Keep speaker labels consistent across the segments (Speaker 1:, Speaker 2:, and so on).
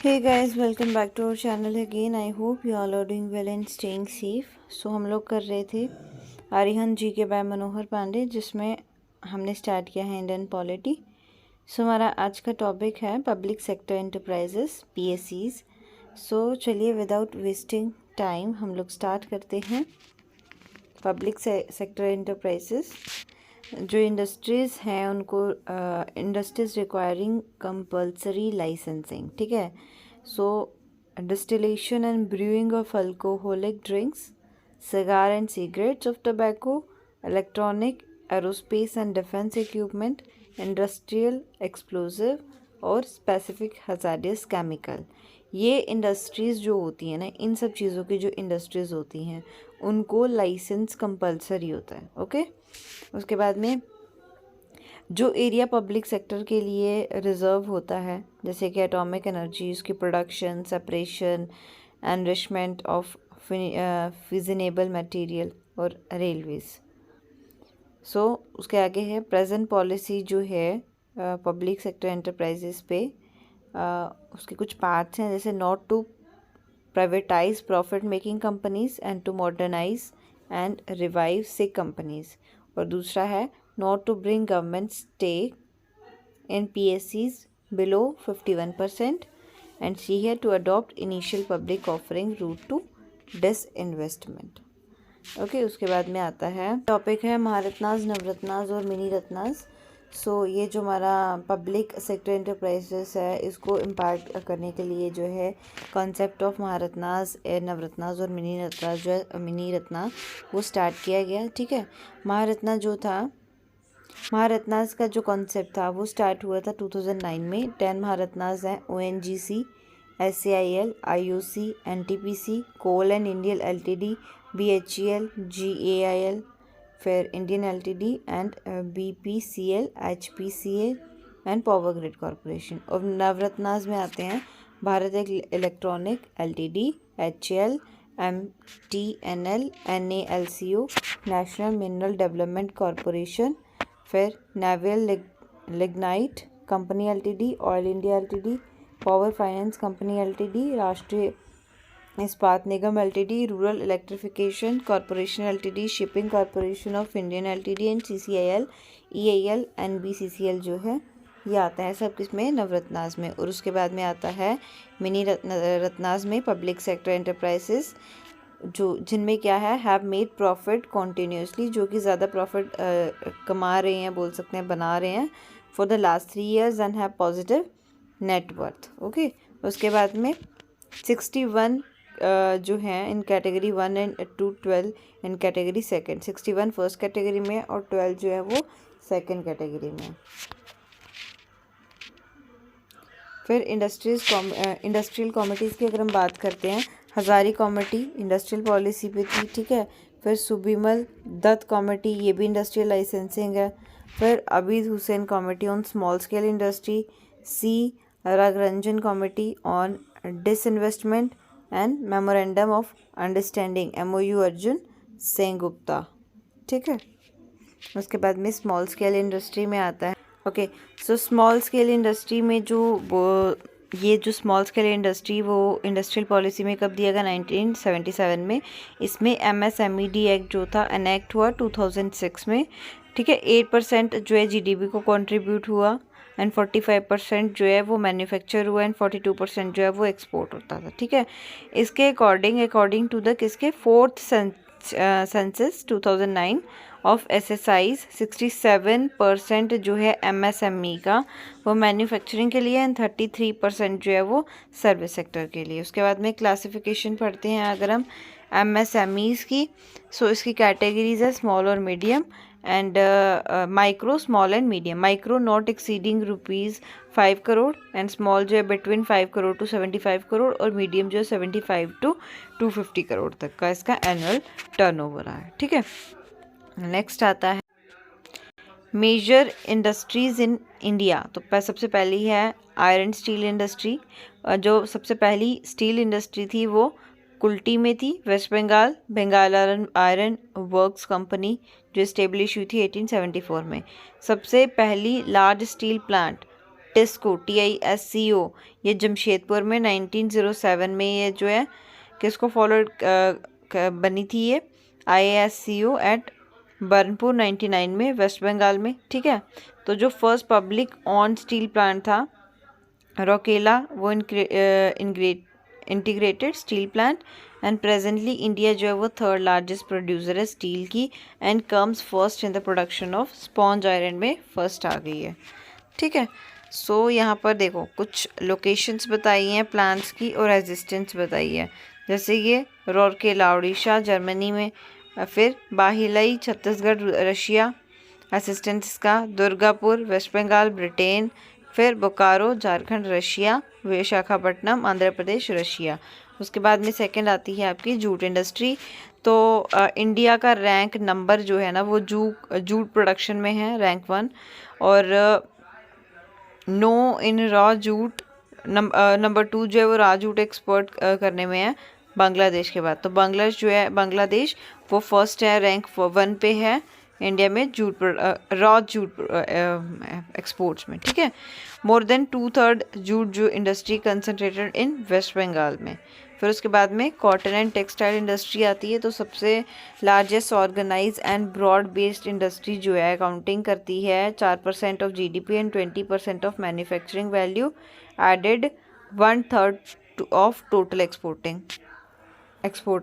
Speaker 1: Hey guys, welcome back to our channel again. I hope you all are doing well and staying safe. So हम लोग कर रहे थे अरिहंत जी के bye मनोहर पांडे, जिसमें हमने स्टार्ट किया है इंडियन पॉलिटी। सो हमारा आज का टॉपिक है public sector enterprises PSEs। So चलिए विदाउट वेस्टिंग टाइम हम लोग स्टार्ट करते हैं। पब्लिक सेक्टर एंटरप्राइजेस जो इंडस्ट्रीज़ हैं उनको इंडस्ट्रीज़ रिक्वायरिंग कंपल्सरी लाइसेंसिंग, ठीक है। So distillation and brewing of alcoholic drinks, cigar and cigarettes of tobacco, electronic, aerospace and defense equipment, industrial explosive और स्पेसिफिक hazardous chemical। ये industries जो होती हैं ना, इन सब चीज़ों की जो इंडस्ट्रीज़ होती हैं उनको लाइसेंस कंपलसरी होता है। ओके, उसके बाद में जो एरिया पब्लिक सेक्टर के लिए रिज़र्व होता है, जैसे कि एटॉमिक एनर्जी, उसकी production, separation, enrichment of फिजनेबल material और रेलवेज। सो उसके आगे है प्रेजेंट पॉलिसी जो है पब्लिक सेक्टर एंटरप्राइजेस पे। उसके कुछ पार्ट्स हैं, जैसे not to privatise profit making companies and to modernise and revive sick companies. और दूसरा है not to bring government stake in PSEs below 51% and C है to adopt initial public offering route to disinvestment। Okay, उसके बाद में आता है topic है महारत्नाज, नवरत्नाज और मिनी रत्नाज। सो ये जो हमारा पब्लिक सेक्टर एंटरप्राइजेस है, इसको इम्पार्ट करने के लिए जो है कॉन्सेप्ट ऑफ महारत्नाज, नवरत्नाज और मिनी रत्नाज जो है मिनी रत्ना वो स्टार्ट किया गया, ठीक है। महारत्ना जो था, महारत्नाज का जो कॉन्सेप्ट था वो स्टार्ट हुआ था 2009 में। 10 महारत्नाज हैं, ONGC, SAIL, IOC, NTPC, coal and Indian LTD, BHEL, GAIL, फिर Indian LTD and BPCL, HPCL and power grid corporation. और नवरत्नाज में आते हैं Bharat electronic LTD, HAL, MTNL, NALCO, national mineral development corporation, फिर naval lignite company LTD, oil India LTD, power finance company LTD, Rashtriya Ispat Nigam LTD, rural electrification corporation LTD, shipping corporation of Indian LTD and CCIL, EIL, NBCCL जो है ये आता है सब किसमें, नवरत्नाज में। और उसके बाद में आता है मिनी रत्नाज में पब्लिक सेक्टर एंटरप्राइजेस, जो जिनमें क्या है हैव मेड प्रॉफिट कॉन्टीन्यूसली, जो कि ज़्यादा प्रॉफिट कमा रहे हैं, बोल सकते हैं बना रहे हैं for the last 3 years and have positive net worth. Okay, उसके बाद में 61 जो हैं in category 1 and 2, 12 in category second. 61 first category में और 12 जो है वो सेकंड कैटेगरी में। फिर इंडस्ट्रियल कॉमिटीज़ की अगर हम बात करते हैं, हज़ारी कमेटी इंडस्ट्रियल पॉलिसी पे थी, ठीक है। फिर सुबिमल दत्त कमेटी, ये भी इंडस्ट्रियल लाइसेंसिंग है। फिर Abid Hussain committee on small scale industry, C Raghuranjan committee on disinvestment and memorandum of understanding MOU Arjun Singh Gupta, ठीक है। उसके बाद में स्मॉल स्केल इंडस्ट्री में आता है। Okay, so small scale industry में ये जो स्मॉल स्केल इंडस्ट्री वो इंडस्ट्रियल पॉलिसी में कब दिया गया, 1977 में। इसमें MSMED एक्ट जो था एनेक्ट हुआ 2006 में, ठीक है। 8% जो है GDP को कंट्रीब्यूट हुआ एंड 45% जो है वो मैन्युफैक्चर हुआ एंड 42% जो है वो एक्सपोर्ट होता था, ठीक है। इसके अकॉर्डिंग टू द किसके 4th सेंसस 2009 ऑफ SSIs 67% जो है MSME का वो मैन्युफैक्चरिंग के लिए एंड 33% जो है वो सर्विस सेक्टर के लिए। उसके बाद में क्लासिफिकेशन पढ़ते हैं अगर हम MSMEs की। सो इसकी कैटेगरीज है स्मॉल और medium and micro, small and medium. Micro not exceeding ₹5 crore and small जो है बिटवीन 5 करोड़ टू 75 करोड़ और मीडियम जो है 75 टू 250 करोड़ तक का इसका एनुअल टर्नओवर है, ठीक है। नेक्स्ट आता है मेजर इंडस्ट्रीज़ इन इंडिया। तो सबसे पहली है आयरन स्टील इंडस्ट्री। जो सबसे पहली स्टील इंडस्ट्री थी वो कुल्टी में थी, West Bengal, Bengal Iron Works Company जो इस्टेब्लिश हुई थी 1874 में। सबसे पहली large steel plant TISCO TISCO, ये जमशेदपुर में 1907 में ये जो है किसको फॉलो बनी थी ये IASCO एट बर्नपुर 99 में वेस्ट बंगाल में। ठीक है, तो जो first public on steel plant था रोकेला, वो integrated steel plant, and presently India जो है वो थर्ड लार्जेस्ट प्रोड्यूसर है स्टील की, and comes first in the production of sponge iron में फर्स्ट आ गई है। ठीक है, सो यहाँ पर देखो कुछ लोकेशंस बताई हैं प्लांट्स की और रेजिस्टेंस बताई है, जैसे ये रोरकेला उड़ीसा जर्मनी में, फिर बाहिलाई छत्तीसगढ़ रशिया असिस्टेंस का, दुर्गापुर वेस्ट बंगाल ब्रिटेन, फिर बोकारो झारखंड रशिया, विशाखापट्टनम आंध्र प्रदेश रशिया। उसके बाद में सेकंड आती है आपकी जूट इंडस्ट्री। तो इंडिया का रैंक नंबर जो है ना वो जूट प्रोडक्शन में है रैंक 1, और नो इन रॉ जूट नंबर 2 जो है वो रॉ जूट एक्सपोर्ट करने में है बांग्लादेश के बाद। तो बांग्लादेश वो फर्स्ट है, रैंक 1 पे है इंडिया में रॉ जूट एक्सपोर्ट्स में। ठीक है, मोर देन 2/3 जूट जो industry concentrated in West Bengal में। फिर उसके बाद में कॉटन एंड टेक्सटाइल इंडस्ट्री आती है। तो सबसे largest organise and broad based industry जो है अकाउंटिंग करती है 4% of GDP and 20% of manufacturing value added 1/3 of total export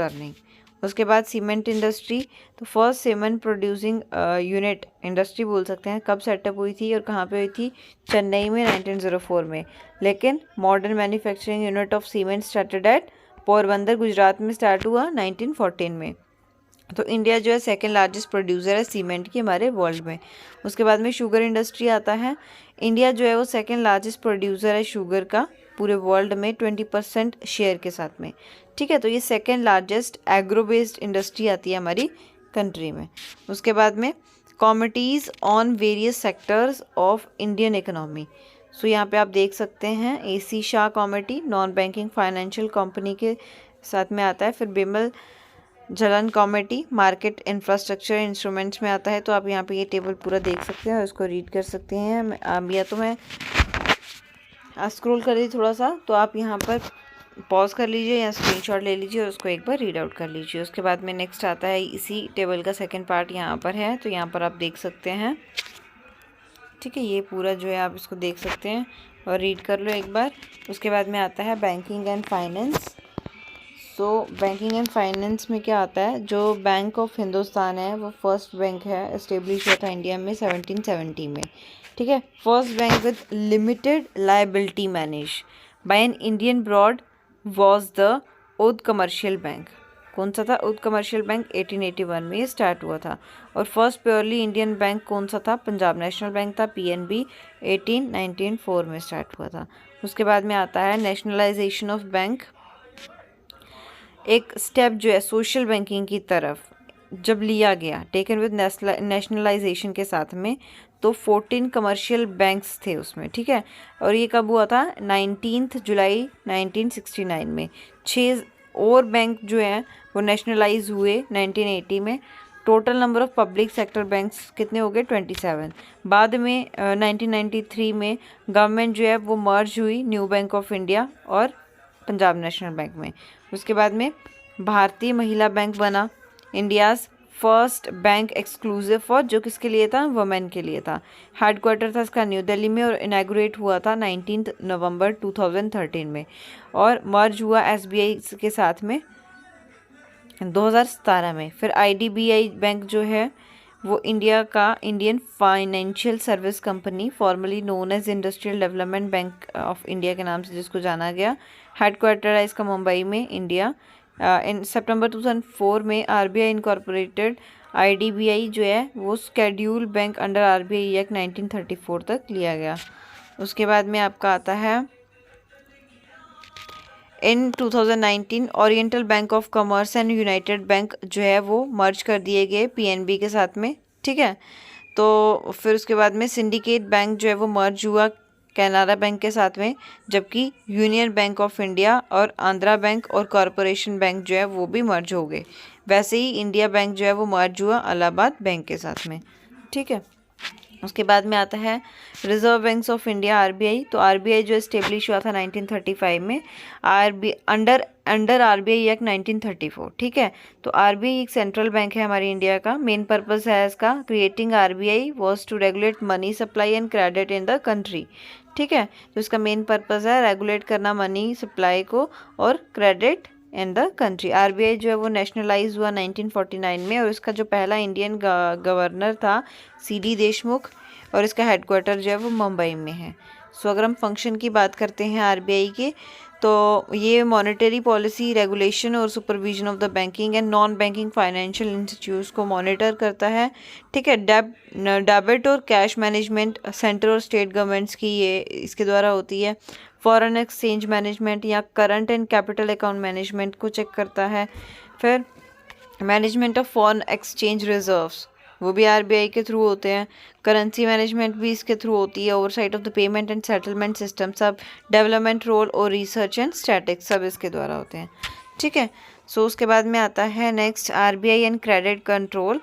Speaker 1: earning. उसके बाद सीमेंट इंडस्ट्री, तो first cement producing unit industry बोल सकते हैं, कब सेटअप हुई थी और कहाँ पे हुई थी? चेन्नई में 1904 में। लेकिन modern manufacturing unit of cement started at Porbandar Gujarat में स्टार्ट हुआ 1914 में। तो इंडिया जो है सेकंड लार्जेस्ट प्रोड्यूसर है सीमेंट की हमारे वर्ल्ड में। उसके बाद में शुगर इंडस्ट्री आता है। इंडिया जो है वो सेकंड लार्जेस्ट प्रोड्यूसर है शुगर का पूरे वर्ल्ड में 20% शेयर के साथ में। ठीक है, तो ये second largest agro based industry आती है हमारी कंट्री में। उसके बाद में committees on various sectors of Indian economy. So यहाँ पे आप देख सकते हैं AC Shah committee non banking financial company के साथ में आता है। फिर बिमल जलन कॉमिटी मार्केट इंफ्रास्ट्रक्चर इंस्ट्रूमेंट्स में आता है। तो आप यहाँ पे ये टेबल पूरा देख सकते हैं और इसको रीड कर सकते हैं। या तो मैं स्क्रॉल कर दी थोड़ा सा, तो आप यहाँ पर पॉज कर लीजिए या स्क्रीनशॉट ले लीजिए और उसको एक बार रीड आउट कर लीजिए। उसके बाद में नेक्स्ट आता है, इसी टेबल का सेकंड पार्ट यहाँ पर है, तो यहाँ पर आप देख सकते हैं। ठीक है, ये पूरा जो है आप इसको देख सकते हैं और रीड कर लो एक बार। उसके बाद में आता है banking and finance. So banking and finance में क्या आता है, जो बैंक ऑफ हिंदुस्तान है वो फर्स्ट बैंक है, एस्टेब्लिश हुआ था इंडिया में 1770 में। ठीक है, first bank with limited liability manage by an Indian broad was the Oudh commercial bank. कौन सा था? उद कमर्शियल बैंक 1881 में स्टार्ट हुआ था। और फर्स्ट प्योरली इंडियन बैंक कौन सा था? पंजाब नेशनल बैंक था, PNB 1894 में स्टार्ट हुआ था। उसके बाद में आता है नेशनलाइजेशन ऑफ बैंक, एक स्टेप जो है सोशल बैंकिंग की तरफ जब लिया गया, टेकन विद नेशनलाइजेशन के साथ में, तो 14 कमर्शियल बैंक्स थे उसमें। ठीक है, और ये कब हुआ था? 19 जुलाई 1969 में। 6 और बैंक जो हैं वो नेशनलाइज हुए 1980 में। Total number of public sector banks कितने हो गए? 27। बाद में 1993 में गवर्नमेंट जो है वो मर्ज हुई न्यू बैंक ऑफ इंडिया और पंजाब नेशनल बैंक में। उसके बाद में भारतीय महिला बैंक बना, India's first bank exclusive for, जो किसके लिए था? वुमेन के लिए था। हेडक्वार्टर था इसका न्यू दिल्ली में और इनॉग्रेट हुआ था 19 नवंबर 2013 में। और मर्ज हुआ SBI के साथ में 2017 में। फिर IDBI बैंक जो है वो इंडिया का Indian financial service company, formerly known as industrial development bank of India के नाम से जिसको जाना गया। हेडक्वार्टर है इसका मुंबई में, इंडिया। इन सितंबर 2004 में RBI इनकॉर्पोरेटेड IDBI जो है वो schedule bank under RBI act 1934 तक लिया गया। उसके बाद में आपका आता है इन 2019 oriental bank of commerce and United bank जो है वो मर्ज कर दिए गए PNB के साथ में। ठीक है, तो फिर उसके बाद में सिंडिकेट बैंक जो है वो मर्ज हुआ कैनरा बैंक के साथ में, जबकि यूनियन बैंक ऑफ इंडिया और आंध्रा बैंक और कॉरपोरेशन बैंक जो है वो भी मर्ज हो गए। वैसे ही इंडिया बैंक जो है वो मर्ज हुआ इलाहाबाद बैंक के साथ में। ठीक है, उसके बाद में आता है reserve banks of India RBI. तो आरबीआई जो इस्टेब्लिश हुआ था 1935 में, अंडर आरबीआई एक्ट 1934। ठीक है, तो आरबीआई एक सेंट्रल बैंक है हमारी इंडिया का। मेन पर्पस है इसका creating RBI was to regulate money supply and credit in the country. ठीक है, तो इसका मेन पर्पस है रेगुलेट करना मनी सप्लाई को और credit in the country. RBI जो है वो नेशनलाइज हुआ 1949 में, और इसका जो पहला इंडियन गवर्नर था सीडी देशमुख, और इसका हेडक्वार्टर जो है वो मुंबई में है। सो अगर हम फंक्शन की बात करते हैं आरबीआई के, तो ये मॉनेटरी पॉलिसी, रेगुलेशन और supervision of the banking and non banking financial institutes को मॉनिटर करता है। ठीक है, डेबिट और कैश मैनेजमेंट सेंट्रल और स्टेट गवर्नमेंट्स की ये इसके द्वारा होती है। फॉरेन एक्सचेंज मैनेजमेंट या current and capital account management को चेक करता है। फिर management of foreign exchange reserves, वो भी आरबीआई के थ्रू होते हैं। करेंसी मैनेजमेंट भी इसके थ्रू होती है। Oversight of the payment and settlement system, सब डेवलपमेंट रोल और रिसर्च एंड स्टैटिक्स सब इसके द्वारा होते हैं। ठीक है, सो उसके बाद में आता है next RBI and credit control.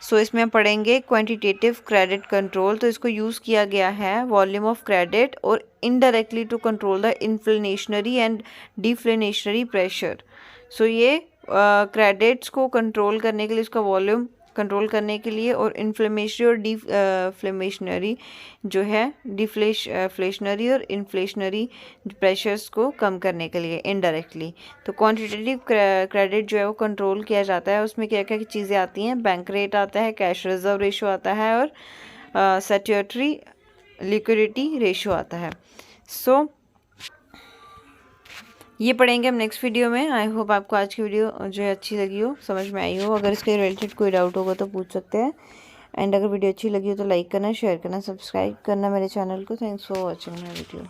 Speaker 1: So इसमें हम पढ़ेंगे क्वांटिटेटिव क्रेडिट कंट्रोल। तो इसको यूज़ किया गया है वॉल्यूम ऑफ क्रेडिट और indirectly to control the inflationary and deflationary pressure. So ये क्रेडिट्स को कंट्रोल करने के लिए, उसका वॉल्यूम कंट्रोल करने के लिए, और इन्फ्लेमेशनरी और डिफ्लेशनरी जो है डिफ्लेशनरी और इन्फ्लेशनरी प्रेशर्स को कम करने के लिए इनडायरेक्टली। तो क्वांटिटेटिव क्रेडिट जो है वो कंट्रोल किया जाता है। उसमें क्या क्या चीज़ें आती हैं, बैंक रेट आता है, कैश रिजर्व रेशो आता है, और स्टैट्यूटरी लिक्विडिटी रेशो आता है। सो ये पढ़ेंगे हम नेक्स्ट वीडियो में। आई होप आपको आज की वीडियो जो है अच्छी लगी हो, समझ में आई हो। अगर इसके रिलेटेड कोई डाउट होगा तो पूछ सकते हैं। एंड अगर वीडियो अच्छी लगी हो तो लाइक करना, शेयर करना, सब्सक्राइब करना मेरे चैनल को। Thanks for watching my video.